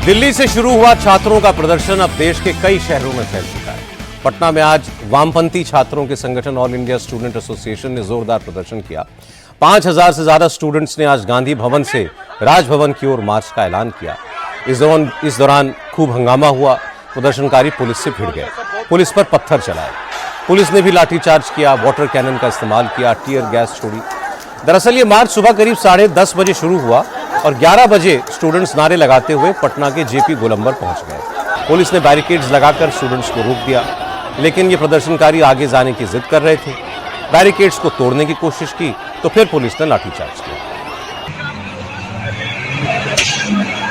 दिल्ली से शुरू हुआ छात्रों का प्रदर्शन अब देश के कई शहरों में फैल चुका है। पटना में आज वामपंथी छात्रों के संगठन ऑल इंडिया स्टूडेंट एसोसिएशन ने जोरदार प्रदर्शन किया। 5000 से ज्यादा स्टूडेंट्स ने आज गांधी भवन से राजभवन की ओर मार्च का ऐलान किया। इस दौरान खूब हंगामा हुआ। प्रदर्शनकारी पुलिस से भिड़ गए, पुलिस पर पत्थर चलाए। पुलिस ने भी लाठीचार्ज किया, वाटर कैनन का इस्तेमाल किया, टीयर गैस छोड़ी। दरअसल ये मार्च सुबह करीब 10:30 बजे शुरू हुआ और 11 बजे स्टूडेंट्स नारे लगाते हुए पटना के जेपी गोलंबर पहुंच गए। पुलिस ने बैरिकेड्स लगाकर स्टूडेंट्स को रोक दिया, लेकिन ये प्रदर्शनकारी आगे जाने की जिद कर रहे थे। बैरिकेड्स को तोड़ने की कोशिश की तो फिर पुलिस ने लाठीचार्ज किया।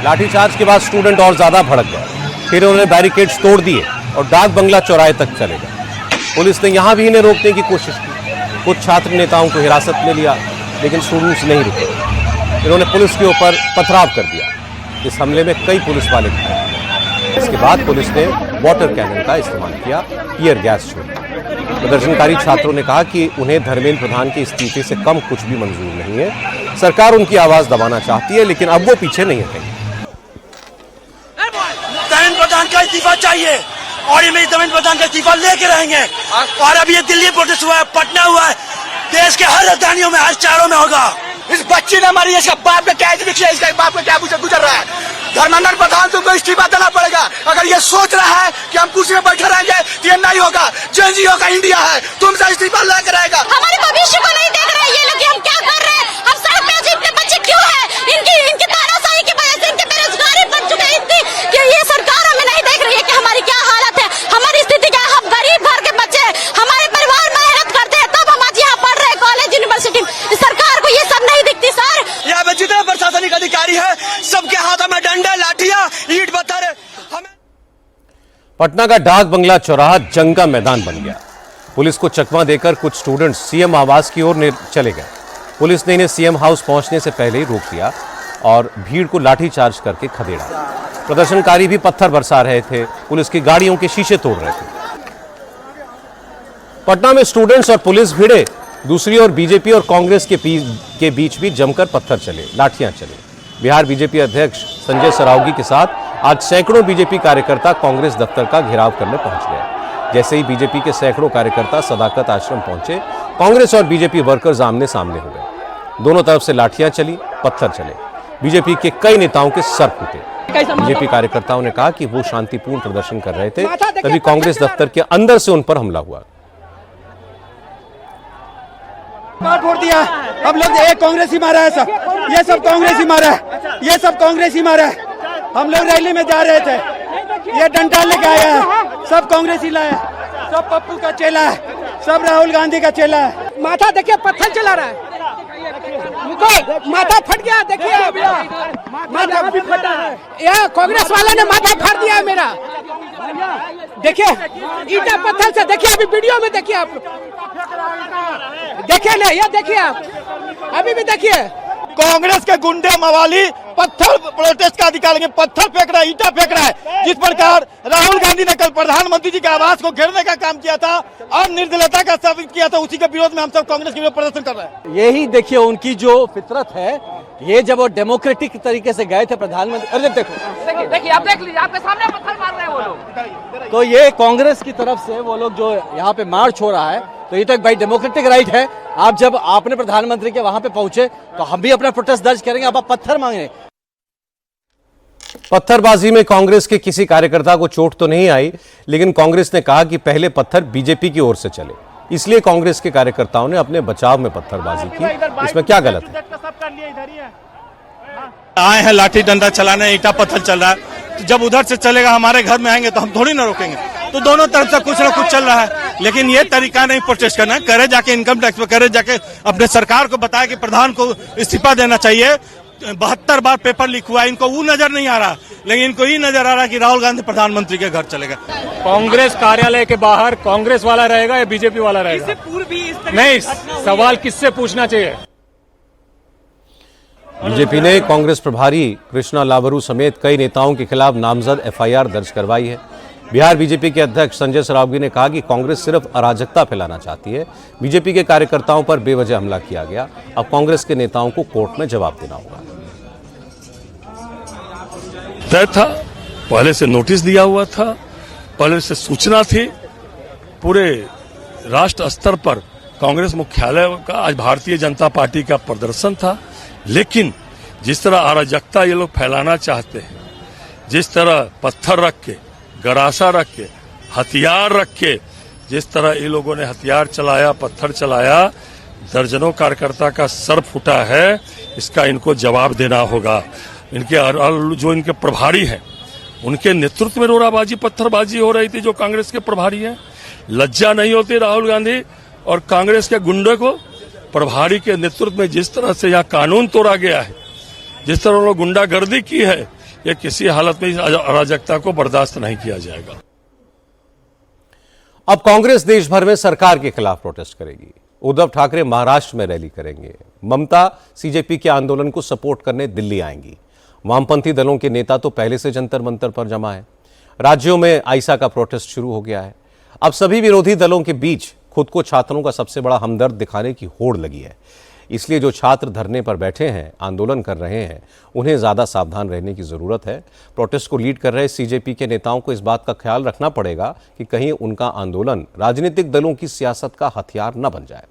लाठीचार्ज के बाद स्टूडेंट और ज्यादा भड़क गए, फिर उन्होंने बैरिकेड्स तोड़ दिए और डाक बंगला चौराहे तक चले गए। पुलिस ने यहां भी इन्हें रोकने की कोशिश की। कुछ छात्र नेताओं को हिरासत में लिया, लेकिन स्टूडेंट्स नहीं रुके। इन्होंने पुलिस के ऊपर पथराव कर दिया। इस हमले में कई पुलिस वाले घायल। इसके बाद पुलिस ने वाटर कैनन का इस्तेमाल किया, टीयर गैस छोड़ी। प्रदर्शनकारी छात्रों ने कहा कि उन्हें धर्मेंद्र प्रधान के इस्तीफे से कम कुछ भी मंजूर नहीं है। सरकार उनकी आवाज दबाना चाहती है, लेकिन अब वो पीछे नहीं हटेंगे। धर्मेंद्र प्रधान का इस्तीफा चाहिए और ये धर्मेंद्र प्रधान का इस्तीफा लेके रहेंगे। और अभी ये दिल्ली प्रोटेस्ट हुआ है, पटना हुआ है, देश के हर राजधानियों में, हर शहरों में होगा। इस बच्ची ने हमारी, इसका बाप का क्या है, इसका बाप का क्या गुजर रहा है। धर्मेंद्र प्रधान तुमको इस्तीफा देना पड़ेगा। अगर ये सोच रहा है कि हम कुर्सी में बैठे रहेंगे तो ये नहीं होगा। जेएनयू का इंडिया है, तुमसे इस्तीफा लेकर रहेगा। हमारे भविष्य को नहीं देख रहे ये लोग, हम क्या कर रहे हैं। हम सड़क पे अजीब के बच्चे क्यों है? इनकी तानाशाही की वजह से, इनके बेरोजगारी बढ़ चुके हैं इतनी कि ये सरकार हमें नहीं देख रही है कि हमारी क्या हालत है, हमारी स्थिति क्या है। हम गरीब घर के बच्चे, हमारे परिवार मेहनत करते हैं, तब हम आज यहाँ पढ़ रहे हैं कॉलेज यूनिवर्सिटी। सरकार को ये सब नहीं दिखती। सर, यहाँ पे जितने प्रशासनिक अधिकारी है, सबके हाथों में डंडे, लाठियां, ईंट पत्थर। पटना का डाक बंगला चौराहा जंग का मैदान बन गया। पुलिस को चकमा देकर कुछ स्टूडेंट्स सीएम आवास की ओर चले गए। पुलिस ने इन्हें सीएम हाउस पहुंचने से पहले ही रोक दिया और भीड़ को लाठीचार्ज करके खदेड़ा। प्रदर्शनकारी भी पत्थर बरसा रहे थे, पुलिस की गाड़ियों के शीशे तोड़ रहे थे। पटना में स्टूडेंट्स और पुलिस भिड़े। दूसरी ओर बीजेपी और कांग्रेस के बीच भी जमकर पत्थर चले, लाठियां चली। बिहार बीजेपी अध्यक्ष संजय सरावगी के साथ आज सैकड़ों बीजेपी कार्यकर्ता कांग्रेस दफ्तर का घेराव करने पहुंच गए। जैसे ही बीजेपी के सैकड़ों कार्यकर्ता सदाकत आश्रम पहुंचे, कांग्रेस और बीजेपी वर्कर्स आमने सामने हो गए। दोनों तरफ से लाठियां चली, पत्थर चले। बीजेपी के कई नेताओं के सर फूटे। बीजेपी कार्यकर्ताओं ने कहा कि वो शांतिपूर्ण प्रदर्शन कर रहे थे, तभी कांग्रेस दफ्तर के अंदर से उन पर हमला हुआ। फोड़ दिया। अब लोग एक कांग्रेस ही मारा है, सब ये सब कांग्रेस ही मारा है, ये सब कांग्रेस ही मारा है। हम लोग रैली में जा रहे थे, ये डंडा लेके आया है, सब कांग्रेस ही लाया, सब पप्पू का चेला है, सब राहुल गांधी का चेला है। माथा देखिए, पत्थर चला रहा है, माथा फट गया। देखिए माथा भी फटा है, यह कांग्रेस वाले ने माथा फाड़ दिया है मेरा। देखिए ईटा पत्थर से, देखिए अभी वीडियो में देखिए आप लोग, देखिए ना, ये देखिए आप, अभी भी देखिए। कांग्रेस के गुंडे मवाली पत्थर प्रोटेस्ट का अधिकार लेंगे, पत्थर फेंक रहा है, ईटा फेंक रहा है। जिस प्रकार राहुल गांधी ने कल प्रधानमंत्री जी के आवास को घेरने का काम किया था और निर्दलता का साबित किया था, उसी के विरोध में हम सब कांग्रेस के विरोध प्रदर्शन कर रहे हैं। यही देखिए उनकी जो फितरत है, ये जब वो डेमोक्रेटिक तरीके से गए थे प्रधानमंत्री, अरे देखो देखिए आप देख लीजिए, आपके सामने पत्थर मार रहे हैं वो लोग। तो ये कांग्रेस की तरफ से वो लोग जो यहाँ पे मार्च हो रहा है, तो ये तो एक भाई डेमोक्रेटिक राइट है। आप जब आपने प्रधानमंत्री के वहां पे पहुंचे तो हम भी अपना प्रोटेस्ट दर्ज करेंगे। आप पत्थर मांगे। पत्थरबाजी में कांग्रेस के किसी कार्यकर्ता को चोट तो नहीं आई, लेकिन कांग्रेस ने कहा कि पहले पत्थर बीजेपी की ओर से चले, इसलिए कांग्रेस के कार्यकर्ताओं ने अपने बचाव में पत्थरबाजी की। इसमें क्या गलत है? आए हैं लाठी डंडा चलाने, ईटा पत्थर चल रहा है, तो जब उधर से चलेगा हमारे घर में आएंगे तो हम थोड़ी ना रोकेंगे। तो दोनों तरफ से कुछ ना कुछ चल रहा है, लेकिन ये तरीका नहीं प्रोटेस्ट करना है। करे जाके इनकम टैक्स पे, करे जाके अपने सरकार को बताया कि प्रधान को इस्तीफा देना चाहिए। 72 बार पेपर लीक हुआ, इनको वो नजर नहीं आ रहा, लेकिन इनको ये नजर आ रहा कि राहुल गांधी प्रधानमंत्री के घर चले गए। कांग्रेस कार्यालय के बाहर कांग्रेस वाला रहेगा या बीजेपी वाला रहेगा? नहीं, सवाल किससे पूछना चाहिए? बीजेपी ने कांग्रेस प्रभारी कृष्णा लाबरू समेत कई नेताओं के खिलाफ नामजद एफआईआर दर्ज करवाई है। बिहार बीजेपी के अध्यक्ष संजय सरावगी ने कहा कि कांग्रेस सिर्फ अराजकता फैलाना चाहती है। बीजेपी के कार्यकर्ताओं पर बेवजह हमला किया गया। अब कांग्रेस के नेताओं को कोर्ट में जवाब देना होगा। तय था, पहले से नोटिस दिया हुआ था, पहले से सूचना थी। पूरे राष्ट्र स्तर पर कांग्रेस मुख्यालय का आज भारतीय जनता पार्टी का प्रदर्शन था। लेकिन जिस तरह अराजकता ये लोग फैलाना चाहते हैं, जिस तरह पत्थर रख के, गरासा रख के, हथियार रख के, जिस तरह ये लोगों ने हथियार चलाया, पत्थर चलाया, दर्जनों कार्यकर्ता का सर फूटा है। इसका इनको जवाब देना होगा। इनके जो इनके प्रभारी हैं, उनके नेतृत्व में रोराबाजी, पत्थरबाजी हो रही थी। जो कांग्रेस के प्रभारी हैं, लज्जा नहीं होती राहुल गांधी और कांग्रेस के गुंडे को? प्रभारी के नेतृत्व में जिस तरह से यहाँ कानून तोड़ा गया है, जिस तरह उन्होंने गुंडागर्दी की है, ये किसी हालत में इस अराजकता को बर्दाश्त नहीं किया जाएगा। अब कांग्रेस देश भर में सरकार के खिलाफ प्रोटेस्ट करेगी। उद्धव ठाकरे महाराष्ट्र में रैली करेंगे। ममता सीजेपी के आंदोलन को सपोर्ट करने दिल्ली आएंगी। वामपंथी दलों के नेता तो पहले से जंतर मंतर पर जमा है। राज्यों में आईसा का प्रोटेस्ट शुरू हो गया है। अब सभी विरोधी दलों के बीच खुद को छात्रों का सबसे बड़ा हमदर्द दिखाने की होड़ लगी है। इसलिए जो छात्र धरने पर बैठे हैं, आंदोलन कर रहे हैं, उन्हें ज्यादा सावधान रहने की जरूरत है। प्रोटेस्ट को लीड कर रहे सीजेपी के नेताओं को इस बात का ख्याल रखना पड़ेगा कि कहीं उनका आंदोलन राजनीतिक दलों की सियासत का हथियार न बन जाए।